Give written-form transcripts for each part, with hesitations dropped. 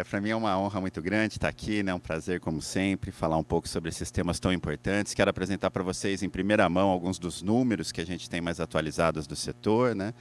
Para mim é uma honra muito grande estar aqui, né? Um prazer, como sempre, falar um pouco sobre esses temas tão importantes. Quero apresentar para vocês em primeira mão alguns dos números que a gente tem mais atualizados do setor, né?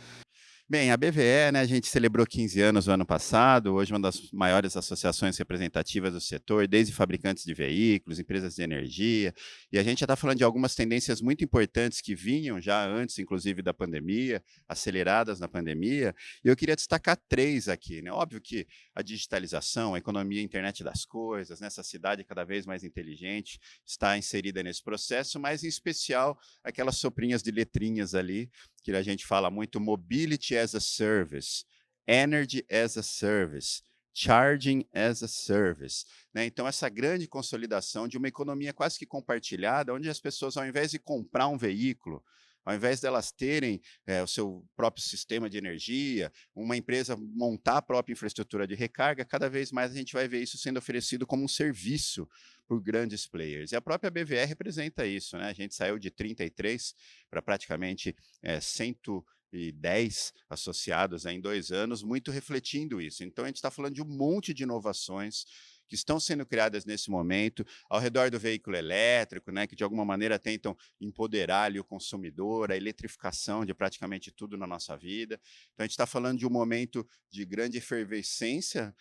Bem, a BVE, né, a gente celebrou 15 anos no ano passado, hoje uma das maiores associações representativas do setor, desde fabricantes de veículos, empresas de energia, e a gente já está falando de algumas tendências muito importantes que vinham já antes, inclusive, da pandemia, aceleradas na pandemia, e eu queria destacar três aqui, né? Óbvio que a digitalização, a economia, a internet das coisas, nessa cidade cada vez mais inteligente, está inserida nesse processo, mas em especial aquelas soprinhas de letrinhas ali, que a gente fala muito mobility as a service, energy as a service, charging as a service, né? Então essa grande consolidação de uma economia quase que compartilhada, onde as pessoas, ao invés de comprar um veículo, ao invés delas terem o seu próprio sistema de energia, uma empresa montar a própria infraestrutura de recarga, cada vez mais a gente vai ver isso sendo oferecido como um serviço por grandes players. E a própria BVR representa isso, né? A gente saiu de 33 para praticamente 110 associados em 2 anos, muito refletindo isso. Então, a gente está falando de um monte de inovações que estão sendo criadas nesse momento, ao redor do veículo elétrico, né, que de alguma maneira tentam empoderar ali o consumidor, a eletrificação de praticamente tudo na nossa vida. Então, a gente está falando de um momento de grande efervescência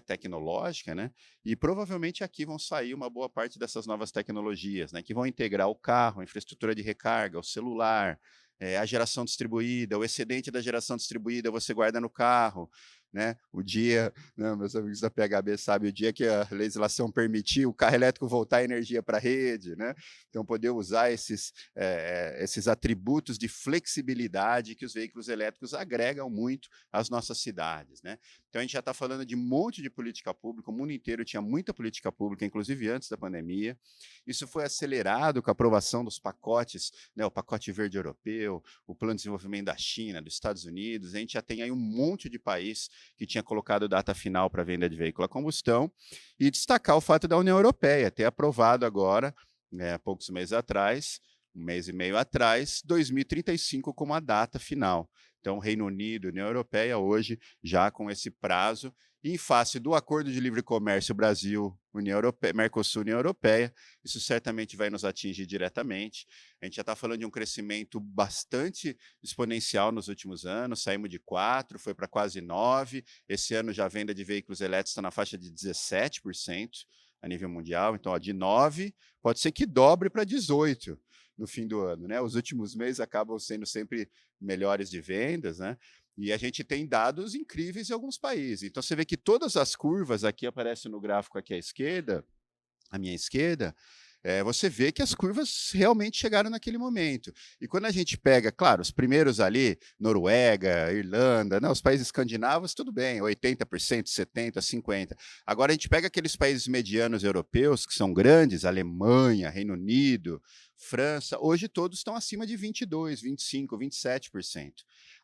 tecnológica, né? E provavelmente aqui vão sair uma boa parte dessas novas tecnologias, né? Que vão integrar o carro, a infraestrutura de recarga, o celular, a geração distribuída, o excedente da geração distribuída você guarda no carro, né? O dia, né, meus amigos da PHB sabem, o dia que a legislação permitir o carro elétrico voltar a energia para a rede, né? Então poder usar esses atributos de flexibilidade que os veículos elétricos agregam muito às nossas cidades, né? Então a gente já está falando de um monte de política pública, o mundo inteiro tinha muita política pública, inclusive antes da pandemia. Isso foi acelerado com a aprovação dos pacotes, né, o pacote verde europeu, o plano de desenvolvimento da China, dos Estados Unidos. A gente já tem aí um monte de país que tinha colocado data final para venda de veículo a combustão, e destacar o fato da União Europeia ter aprovado agora, há poucos meses atrás, um mês e meio atrás, 2035 como a data final. Então, Reino Unido, União Europeia, hoje, já com esse prazo, e em face do Acordo de Livre Comércio Brasil, União Europeia, Mercosul, União Europeia, isso certamente vai nos atingir diretamente. A gente já está falando de um crescimento bastante exponencial nos últimos anos, saímos de 4, foi para quase 9, esse ano já a venda de veículos elétricos está na faixa de 17% a nível mundial, então ó, de 9, pode ser que dobre para 18 no fim do ano, né? Os últimos meses acabam sendo sempre melhores de vendas, né? E a gente tem dados incríveis em alguns países. Então você vê que todas as curvas aqui aparecem no gráfico aqui à minha esquerda, você vê que as curvas realmente chegaram naquele momento. E quando a gente pega, claro, os primeiros ali, Noruega, Irlanda, né, os países escandinavos, tudo bem, 80%, 70%, 50%. Agora a gente pega aqueles países medianos europeus, que são grandes, Alemanha, Reino Unido, França, hoje todos estão acima de 22%, 25%, 27%.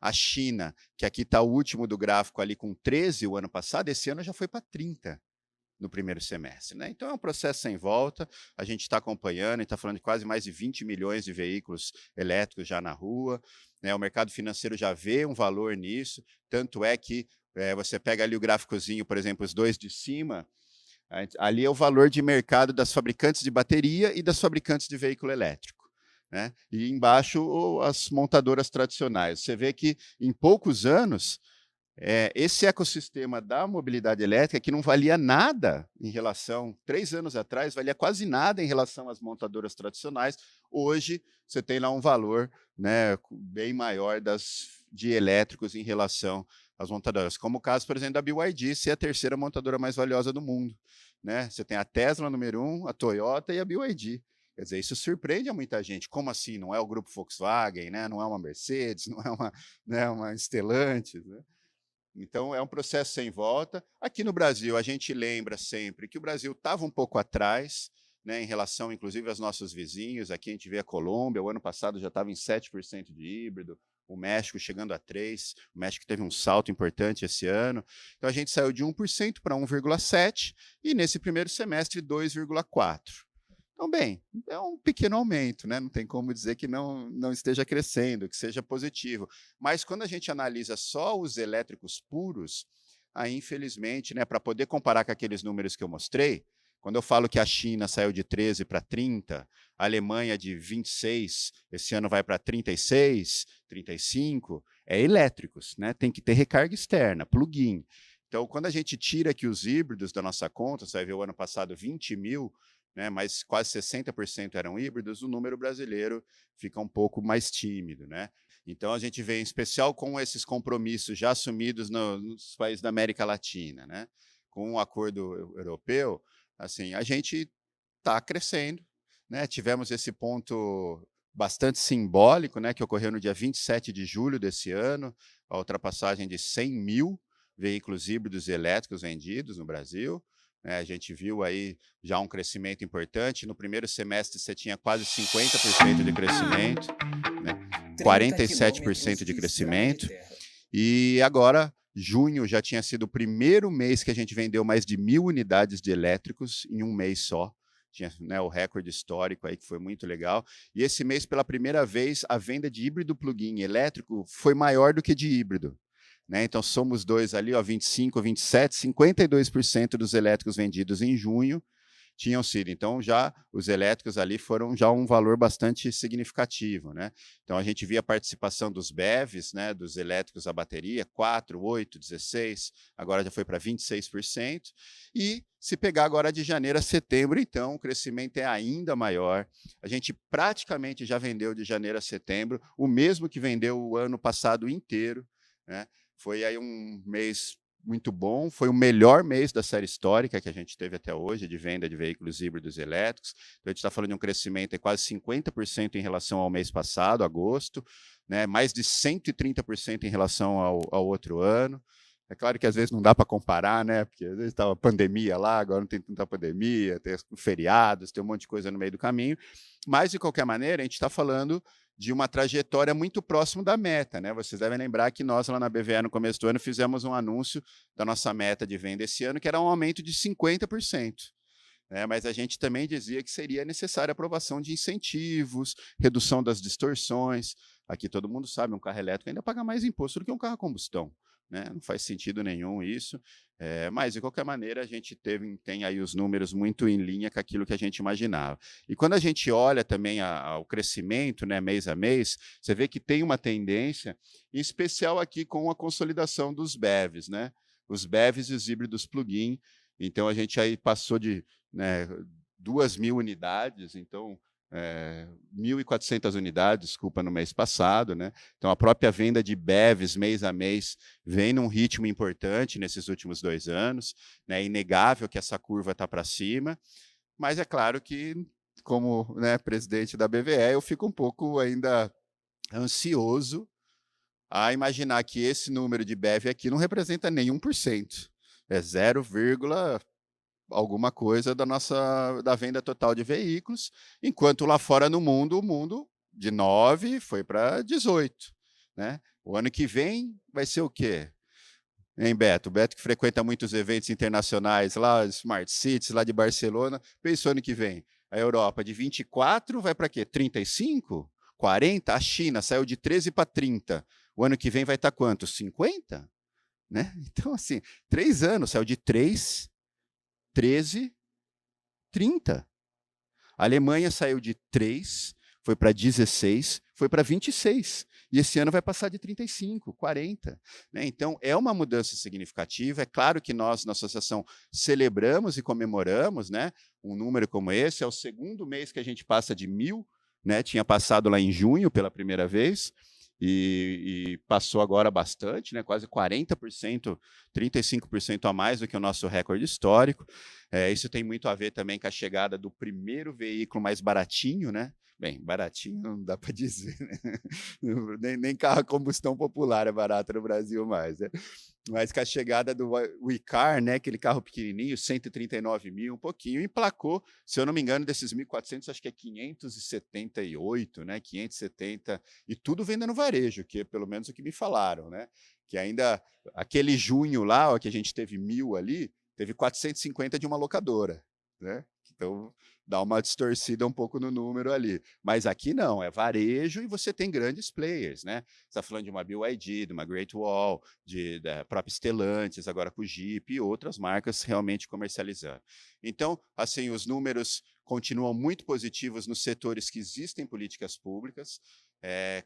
A China, que aqui está o último do gráfico ali com 13% o ano passado, esse ano já foi para 30% no primeiro semestre, né? Então é um processo sem volta, a gente está acompanhando, está falando de quase mais de 20 milhões de veículos elétricos já na rua, né? O mercado financeiro já vê um valor nisso, tanto é que você pega ali o gráficozinho, por exemplo, os dois de cima, ali é o valor de mercado das fabricantes de bateria e das fabricantes de veículo elétrico, né? E embaixo as montadoras tradicionais. Você vê que em poucos anos esse ecossistema da mobilidade elétrica, que não valia nada em relação, 3 anos atrás, valia quase nada em relação às montadoras tradicionais, hoje você tem lá um valor, né, bem maior de elétricos em relação às montadoras, como o caso, por exemplo, da BYD, ser a terceira montadora mais valiosa do mundo, né? Você tem a Tesla número 1, a Toyota e a BYD. Quer dizer, isso surpreende a muita gente. Como assim? Não é o grupo Volkswagen, né? Não é uma Mercedes, não é uma Stellantis, né? Então, é um processo sem volta. Aqui no Brasil, a gente lembra sempre que o Brasil estava um pouco atrás, né, em relação, inclusive, aos nossos vizinhos. Aqui a gente vê a Colômbia, o ano passado já estava em 7% de híbrido, o México chegando a 3%, o México teve um salto importante esse ano. Então, a gente saiu de 1% para 1,7%, e nesse primeiro semestre, 2,4%. Então, bem, é um pequeno aumento, né? Não tem como dizer que não esteja crescendo, que seja positivo. Mas quando a gente analisa só os elétricos puros, aí infelizmente, né, para poder comparar com aqueles números que eu mostrei, quando eu falo que a China saiu de 13 para 30, a Alemanha de 26, esse ano vai para 36, 35, é elétricos, né? Tem que ter recarga externa, plug-in. Então, quando a gente tira aqui os híbridos da nossa conta, você vai ver o ano passado 20 mil, né, mas quase 60% eram híbridos, o número brasileiro fica um pouco mais tímido, né? Então, a gente vê, em especial com esses compromissos já assumidos nos países da América Latina, né? Com o acordo europeu, assim, a gente está crescendo, né? Tivemos esse ponto bastante simbólico, né, que ocorreu no dia 27 de julho desse ano, a ultrapassagem de 100 mil veículos híbridos e elétricos vendidos no Brasil. A gente viu aí já um crescimento importante. No primeiro semestre você tinha quase 50% de crescimento, né? 47% de crescimento. E agora, junho já tinha sido o primeiro mês que a gente vendeu mais de 1.000 unidades de elétricos em um mês só. Tinha, né, o recorde histórico aí, que foi muito legal. E esse mês, pela primeira vez, a venda de híbrido plug-in elétrico foi maior do que de híbrido. Né? Então, somos dois ali, ó, 25, 27, 52% dos elétricos vendidos em junho tinham sido. Então, já os elétricos ali foram já um valor bastante significativo, né? Então, a gente via a participação dos BEVs, né, dos elétricos à bateria, 4, 8, 16, agora já foi para 26%. E se pegar agora de janeiro a setembro, então, o crescimento é ainda maior. A gente praticamente já vendeu de janeiro a setembro, o mesmo que vendeu o ano passado inteiro, né? Foi aí um mês muito bom, foi o melhor mês da série histórica que a gente teve até hoje de venda de veículos híbridos e elétricos. Então, a gente está falando de um crescimento de quase 50% em relação ao mês passado, agosto, né? Mais de 130% em relação ao outro ano. É claro que às vezes não dá para comparar, né? Porque às vezes estava pandemia lá, agora não tem tanta pandemia, tem feriados, tem um monte de coisa no meio do caminho. Mas, de qualquer maneira, a gente está falando de uma trajetória muito próximo da meta, né? Vocês devem lembrar que nós, lá na BVE, no começo do ano, fizemos um anúncio da nossa meta de venda esse ano, que era um aumento de 50%. Mas a gente também dizia que seria necessária a aprovação de incentivos, redução das distorções. Aqui todo mundo sabe, um carro elétrico ainda paga mais imposto do que um carro a combustão. Né? Não faz sentido nenhum isso, mas, de qualquer maneira, a gente tem aí os números muito em linha com aquilo que a gente imaginava. E quando a gente olha também o crescimento, né, mês a mês, você vê que tem uma tendência, em especial aqui com a consolidação dos BEVs, né? Os BEVs e os híbridos plug-in. Então, a gente aí passou de, né, 2.000 unidades, então 1.400 unidades, desculpa, no mês passado, né? Então, a própria venda de BEVs mês a mês vem num ritmo importante nesses últimos 2 anos, né? É inegável que essa curva está para cima, mas é claro que, como, né, presidente da BVE, eu fico um pouco ainda ansioso a imaginar que esse número de BEV aqui não representa nem 1%, é 0, alguma coisa da venda total de veículos, enquanto lá fora no mundo, o mundo de 9 foi para 18. Né? O ano que vem vai ser o quê? Hein, Beto? O Beto que frequenta muitos eventos internacionais lá, Smart Cities, lá de Barcelona, pensou ano que vem. A Europa de 24 vai para quê? 35? 40? A China saiu de 13 para 30. O ano que vem vai estar quanto? 50? Né? Então, assim, 3 anos, saiu de 3, 13, 30. A Alemanha saiu de 3, foi para 16, foi para 26. E esse ano vai passar de 35, 40. Né? Então, é uma mudança significativa. É claro que nós, na associação, celebramos e comemoramos, né, um número como esse. É o segundo mês que a gente passa de 1.000, né? Tinha passado lá em junho pela primeira vez. E passou agora bastante, né, quase 40%, 35% a mais do que o nosso recorde histórico. Isso tem muito a ver também com a chegada do primeiro veículo mais baratinho, né? Bem, baratinho não dá para dizer, né? nem carro a combustão popular é barato no Brasil mais, né? Mas com a chegada do Wicar, né, aquele carro pequenininho, 139 mil, um pouquinho, emplacou, se eu não me engano, desses 1.400, acho que é 578, né, 570, e tudo venda no varejo, que é pelo menos o que me falaram, né, que ainda, aquele junho lá, ó, que a gente teve 1.000 ali, teve 450 de uma locadora, né, Então, dá uma distorcida um pouco no número ali. Mas aqui não, é varejo e você tem grandes players, né? Você está falando de uma BYD, de uma Great Wall, da própria Stellantis, agora com o Jeep e outras marcas realmente comercializando. Então, assim, os números continuam muito positivos nos setores que existem políticas públicas.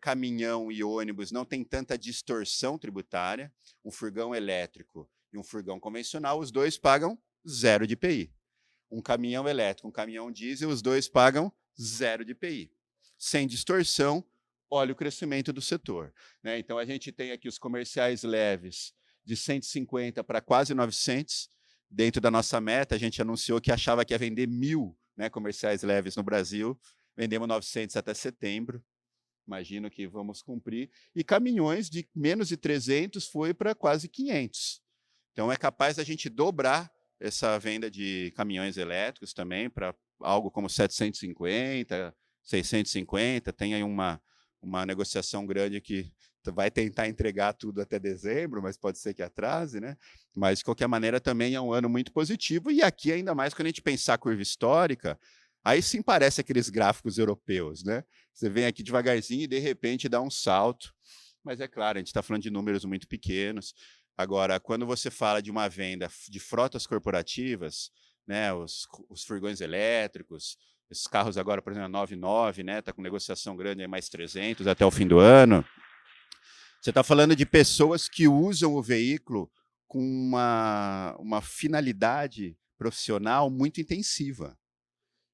Caminhão e ônibus não tem tanta distorção tributária. Um furgão elétrico e um furgão convencional, os dois pagam 0 de IPI. Um caminhão elétrico, um caminhão diesel, os dois pagam 0 de IPI. Sem distorção, olha o crescimento do setor, né? Então, a gente tem aqui os comerciais leves de 150 para quase 900. Dentro da nossa meta, a gente anunciou que achava que ia vender 1.000, né, comerciais leves no Brasil. Vendemos 900 até setembro. Imagino que vamos cumprir. E caminhões de menos de 300 foi para quase 500. Então, é capaz da gente dobrar essa venda de caminhões elétricos também para algo como 750, 650. Tem aí uma negociação grande que vai tentar entregar tudo até dezembro, mas pode ser que atrase, né? Mas, de qualquer maneira, também é um ano muito positivo. E aqui, ainda mais, quando a gente pensar a curva histórica, aí sim parece aqueles gráficos europeus, né? Você vem aqui devagarzinho e, de repente, dá um salto. Mas, é claro, a gente está falando de números muito pequenos. Agora, quando você fala de uma venda de frotas corporativas, né, os furgões elétricos, esses carros agora, por exemplo, a 99, né, está com negociação grande, aí mais 300 até o fim do ano. Você está falando de pessoas que usam o veículo com uma finalidade profissional muito intensiva.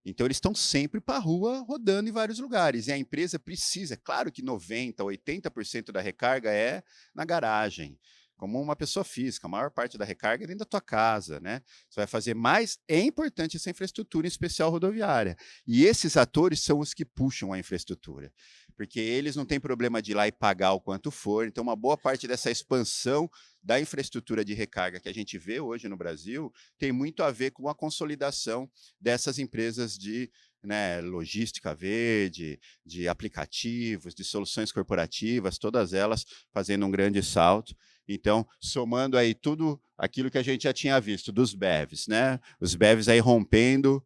Então, eles estão sempre para a rua, rodando em vários lugares. E a empresa precisa, é claro que 90%, 80% da recarga é na garagem, como uma pessoa física. A maior parte da recarga é dentro da tua casa, né? Você vai fazer mais, é importante essa infraestrutura, em especial rodoviária. E esses atores são os que puxam a infraestrutura, porque eles não têm problema de ir lá e pagar o quanto for. Então, uma boa parte dessa expansão da infraestrutura de recarga que a gente vê hoje no Brasil tem muito a ver com a consolidação dessas empresas de, né, logística verde, de aplicativos, de soluções corporativas, todas elas fazendo um grande salto. Então, somando aí tudo aquilo que a gente já tinha visto dos BEVs, né? Os BEVs aí rompendo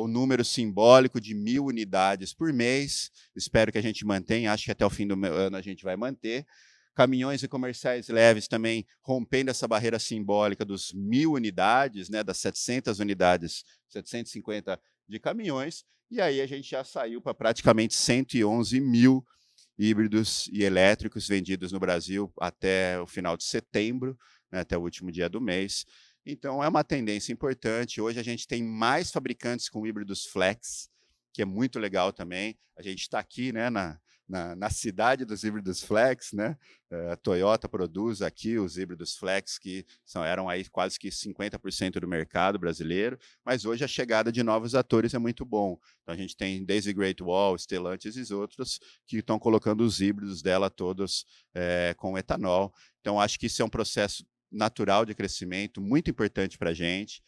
o número simbólico de 1.000 unidades por mês. Espero que a gente mantenha, acho que até o fim do ano a gente vai manter. Caminhões e comerciais leves também rompendo essa barreira simbólica dos 1.000 unidades, né, das 700 unidades, 750 de caminhões, e aí a gente já saiu para praticamente 111 mil híbridos e elétricos vendidos no Brasil até o final de setembro, né, até o último dia do mês. Então, é uma tendência importante. Hoje a gente tem mais fabricantes com híbridos flex, que é muito legal também. A gente está aqui, né, na cidade dos híbridos flex, né? A Toyota produz aqui os híbridos flex, que eram aí quase que 50% do mercado brasileiro, mas hoje a chegada de novos atores é muito bom. Então, a gente tem desde Great Wall, Stellantis e outros que estão colocando os híbridos dela todos com etanol. Então, acho que isso é um processo natural de crescimento, muito importante para a gente,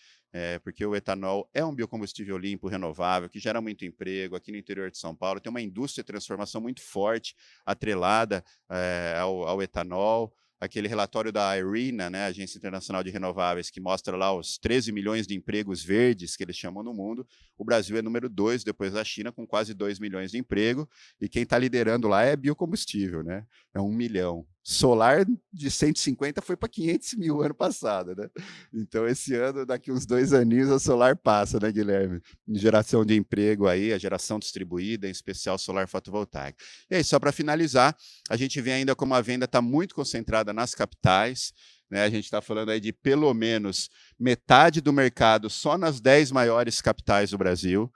porque o etanol é um biocombustível limpo, renovável, que gera muito emprego aqui no interior de São Paulo, tem uma indústria de transformação muito forte, atrelada ao etanol. Aquele relatório da IRENA, né, Agência Internacional de Renováveis, que mostra lá os 13 milhões de empregos verdes que eles chamam no mundo. O Brasil é número 2, depois da China, com quase 2 milhões de emprego, e quem está liderando lá é biocombustível, né? É 1 milhão. Solar de 150 foi para 500 mil ano passado, né? Então, esse ano, daqui uns 2 aninhos, a solar passa, né, Guilherme? Em geração de emprego aí, a geração distribuída, em especial solar fotovoltaica. E aí, só para finalizar, a gente vê ainda como a venda está muito concentrada nas capitais, né? A gente está falando aí de pelo menos metade do mercado só nas 10 maiores capitais do Brasil.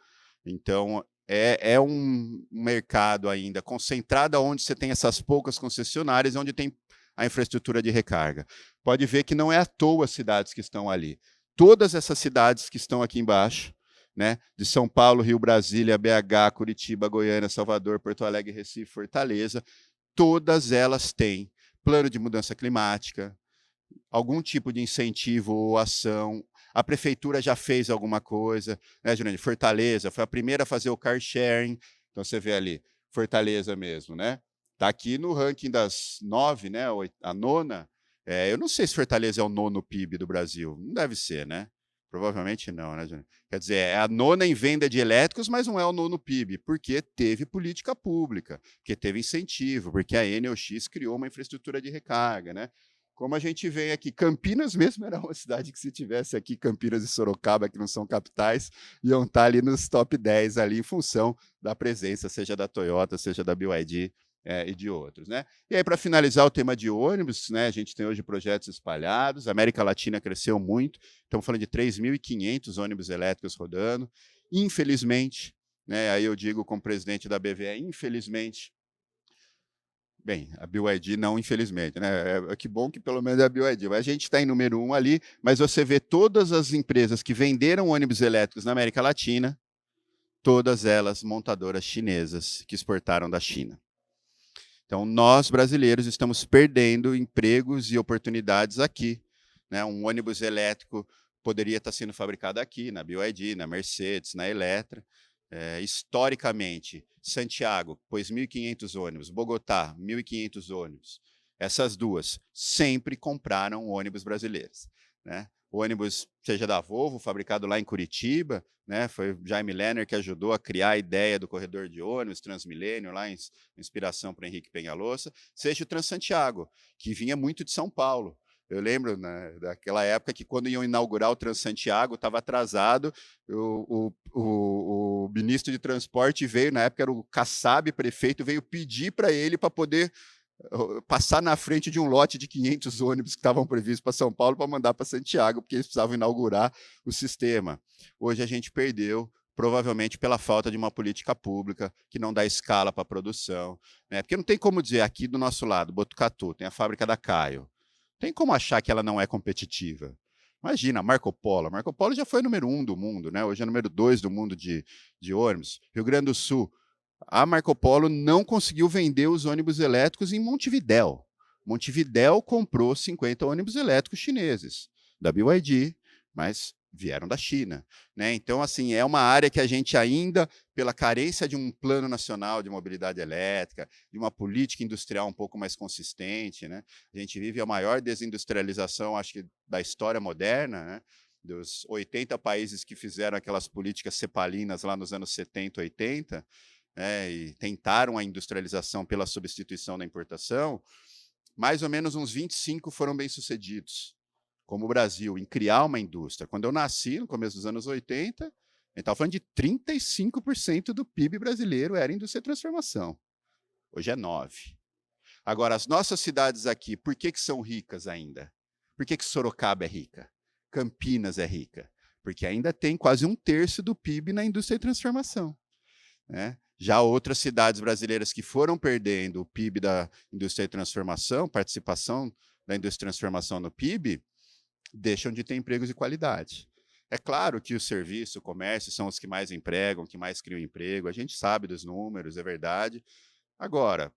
Então, é um mercado ainda concentrado onde você tem essas poucas concessionárias, onde tem a infraestrutura de recarga. Pode ver que não é à toa as cidades que estão ali. Todas essas cidades que estão aqui embaixo, né, de São Paulo, Rio, Brasília, BH, Curitiba, Goiânia, Salvador, Porto Alegre, Recife, Fortaleza, todas elas têm plano de mudança climática, algum tipo de incentivo ou ação. A prefeitura já fez alguma coisa, né, Jurandir? Fortaleza foi a primeira a fazer o car sharing. Então, você vê ali, Fortaleza mesmo, né? Está aqui no ranking das 9, né? A nona. Eu não sei se Fortaleza é o 9º PIB do Brasil. Não deve ser, né? Provavelmente não, né, Júnior? Quer dizer, é a nona em venda de elétricos, mas não é o nono PIB, porque teve política pública, porque teve incentivo, porque a Enel X criou uma infraestrutura de recarga, né? Como a gente vê aqui, Campinas mesmo era uma cidade que, se tivesse aqui Campinas e Sorocaba, que não são capitais, iam estar ali nos top 10 ali em função da presença, seja da Toyota, seja da BYD, e de outros, né? E aí, para finalizar o tema de ônibus, né, a gente tem hoje projetos espalhados, a América Latina cresceu muito, estamos falando de 3.500 ônibus elétricos rodando. Infelizmente, né, aí eu digo como presidente da BVE, infelizmente, bem, a BYD não, infelizmente, né? Que bom que pelo menos é a BYD. Mas a gente está em número 1 ali, mas você vê todas as empresas que venderam ônibus elétricos na América Latina, todas elas montadoras chinesas que exportaram da China. Então, nós, brasileiros, estamos perdendo empregos e oportunidades aqui, né? Um ônibus elétrico poderia estar sendo fabricado aqui, na BYD, na Mercedes, na Eletra. Historicamente, Santiago pôs 1.500 ônibus, Bogotá, 1.500 ônibus. Essas duas sempre compraram ônibus brasileiros, né? O ônibus, seja da Volvo, fabricado lá em Curitiba, né? Foi o Jaime Lerner que ajudou a criar a ideia do corredor de ônibus, Transmilênio, lá em inspiração para Henrique Penhalosa, seja o Transantiago, que vinha muito de São Paulo. Eu lembro, né, daquela época que, quando iam inaugurar o Transantiago, estava atrasado, o ministro de transporte veio, na época era o Kassab, prefeito, veio pedir para ele para poder passar na frente de um lote de 500 ônibus que estavam previstos para São Paulo para mandar para Santiago, porque eles precisavam inaugurar o sistema. Hoje a gente perdeu, provavelmente pela falta de uma política pública que não dá escala para a produção, né? Porque não tem como dizer, aqui do nosso lado, Botucatu, tem a fábrica da Caio. Tem como achar que ela não é competitiva? Imagina, Marco Polo. A Marco Polo já foi número 1 do mundo, né? Hoje é número 2 do mundo de ônibus. Rio Grande do Sul, a Marco Polo não conseguiu vender os ônibus elétricos em Montevidéu. Montevidéu comprou 50 ônibus elétricos chineses, da BYD, mas vieram da China, né? Então, assim, é uma área que a gente ainda, pela carência de um plano nacional de mobilidade elétrica, de uma política industrial um pouco mais consistente, né? A gente vive a maior desindustrialização, acho que, da história moderna, né? Dos 80 países que fizeram aquelas políticas cepalinas lá nos anos 70, 80, e tentaram a industrialização pela substituição da importação, mais ou menos uns 25 foram bem-sucedidos, como o Brasil, em criar uma indústria. Quando eu nasci, no começo dos anos 80, a gente estava falando de 35% do PIB brasileiro era indústria e transformação. Hoje é 9%. Agora, as nossas cidades aqui, por que são ricas ainda? Por que Sorocaba é rica? Campinas é rica? Porque ainda tem quase 1/3 do PIB na indústria e transformação, né? Já outras cidades brasileiras que foram perdendo o PIB da indústria e transformação, participação da indústria e transformação no PIB, deixam de ter empregos de qualidade. É claro que o serviço, o comércio são os que mais empregam, que mais criam emprego, a gente sabe dos números, é verdade. Agora,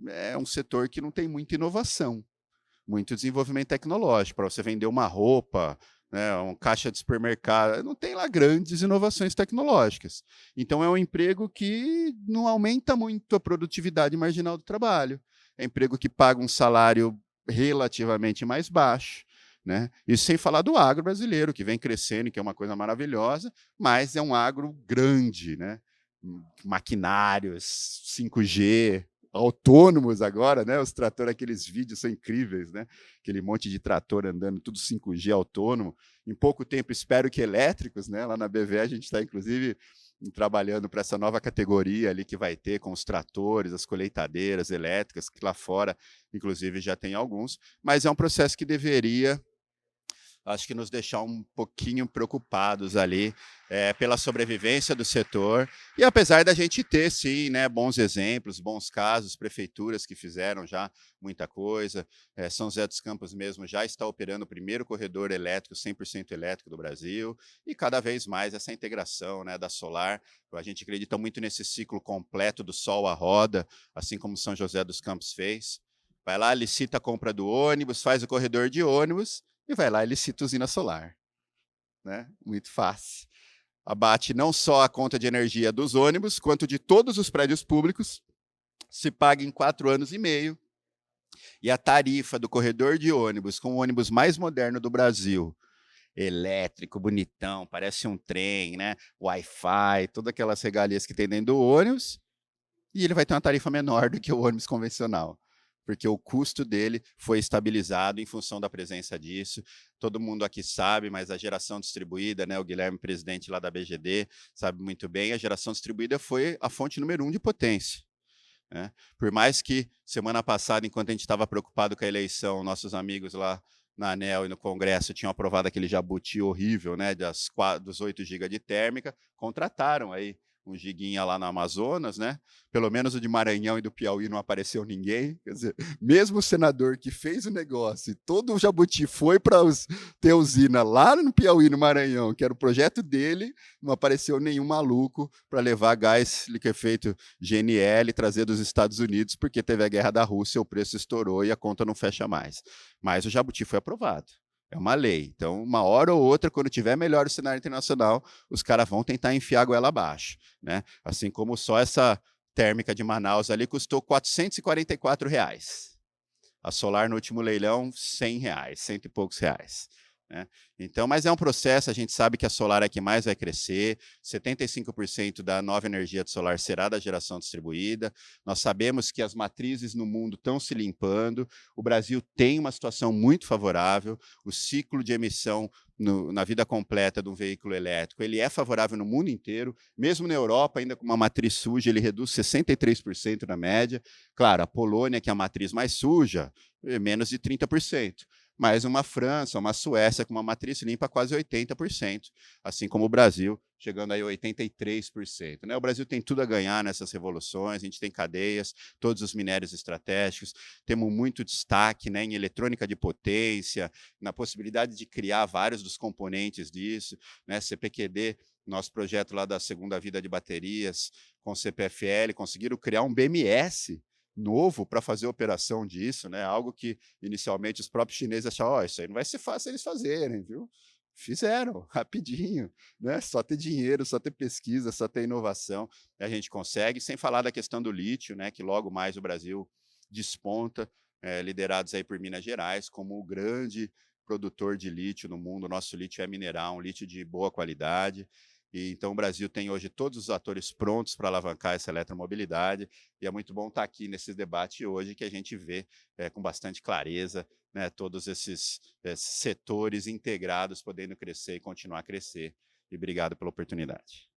é um setor que não tem muita inovação, muito desenvolvimento tecnológico. Para você vender uma roupa, né, um caixa de supermercado, não tem lá grandes inovações tecnológicas. Então, é um emprego que não aumenta muito a produtividade marginal do trabalho. É um emprego que paga um salário relativamente mais baixo, né? Isso sem falar do agro brasileiro, que vem crescendo, que é uma coisa maravilhosa, mas é um agro grande, né? Maquinários, 5G, autônomos agora, né? Os tratores, aqueles vídeos são incríveis, né? Aquele monte de trator andando, tudo 5G autônomo. Em pouco tempo, espero que elétricos, né? Lá na BVE a gente está, inclusive, trabalhando para essa nova categoria ali que vai ter com os tratores, as colheitadeiras elétricas, que lá fora, inclusive, já tem alguns, mas é um processo que deveria, acho que, nos deixar um pouquinho preocupados ali pela sobrevivência do setor. E apesar da gente ter, sim, né, bons exemplos, bons casos, prefeituras que fizeram já muita coisa. São José dos Campos mesmo já está operando o primeiro corredor elétrico, 100% elétrico do Brasil, e cada vez mais essa integração, né, da solar. A gente acredita muito nesse ciclo completo do sol à roda, assim como São José dos Campos fez. Vai lá, licita a compra do ônibus, faz o corredor de ônibus, e vai lá e licita usina solar, né? Muito fácil. Abate não só a conta de energia dos ônibus, quanto de todos os prédios públicos, se paga em 4 anos e meio, e a tarifa do corredor de ônibus, com o ônibus mais moderno do Brasil, elétrico, bonitão, parece um trem, né? Wi-Fi, todas aquelas regalias que tem dentro do ônibus, e ele vai ter uma tarifa menor do que o ônibus convencional, porque o custo dele foi estabilizado em função da presença disso. Todo mundo aqui sabe, mas a geração distribuída, né, o Guilherme, presidente lá da BGD, sabe muito bem, a geração distribuída foi a fonte número 1 de potência, né? Por mais que, semana passada, enquanto a gente estava preocupado com a eleição, nossos amigos lá na ANEEL e no Congresso tinham aprovado aquele jabuti horrível, né, dos 8 GB de térmica, contrataram aí um giguinha lá no Amazonas, né? Pelo menos o de Maranhão e do Piauí não apareceu ninguém. Quer dizer, mesmo o senador que fez o negócio, e todo o jabuti foi para ter usina lá no Piauí, no Maranhão, que era o projeto dele, não apareceu nenhum maluco para levar gás liquefeito GNL e trazer dos Estados Unidos, porque teve a guerra da Rússia, o preço estourou e a conta não fecha mais. Mas o jabuti foi aprovado. É uma lei. Então, uma hora ou outra, quando tiver melhor o cenário internacional, os caras vão tentar enfiar a goela abaixo, né? Assim como só essa térmica de Manaus ali custou R$ 444. A solar no último leilão, R$ 100, cento e poucos reais, né? Então, mas é um processo, a gente sabe que a solar é a que mais vai crescer, 75% da nova energia de solar será da geração distribuída, nós sabemos que as matrizes no mundo estão se limpando, o Brasil tem uma situação muito favorável, o ciclo de emissão na vida completa de um veículo elétrico, ele é favorável no mundo inteiro, mesmo na Europa, ainda com uma matriz suja, ele reduz 63% na média. Claro, a Polônia, que é a matriz mais suja, menos de 30%. Mas uma França, uma Suécia com uma matriz limpa quase 80%, assim como o Brasil, chegando aí a 83%. Né? O Brasil tem tudo a ganhar nessas revoluções, a gente tem cadeias, todos os minérios estratégicos, temos muito destaque, né, em eletrônica de potência, na possibilidade de criar vários dos componentes disso, né, CPQD, nosso projeto lá da segunda vida de baterias, com CPFL, conseguiram criar um BMS novo para fazer a operação disso, né? Algo que inicialmente os próprios chineses achavam, oh, isso aí não vai ser fácil eles fazerem, viu? Fizeram, rapidinho, né? Só ter dinheiro, só ter pesquisa, só ter inovação, a gente consegue, sem falar da questão do lítio, né? Que logo mais o Brasil desponta, liderados aí por Minas Gerais, como o grande produtor de lítio no mundo. O nosso lítio é mineral, um lítio de boa qualidade, e então o Brasil tem hoje todos os atores prontos para alavancar essa eletromobilidade, e é muito bom estar aqui nesse debate hoje, que a gente vê com bastante clareza, né, todos esses setores integrados podendo crescer e continuar a crescer. E obrigado pela oportunidade.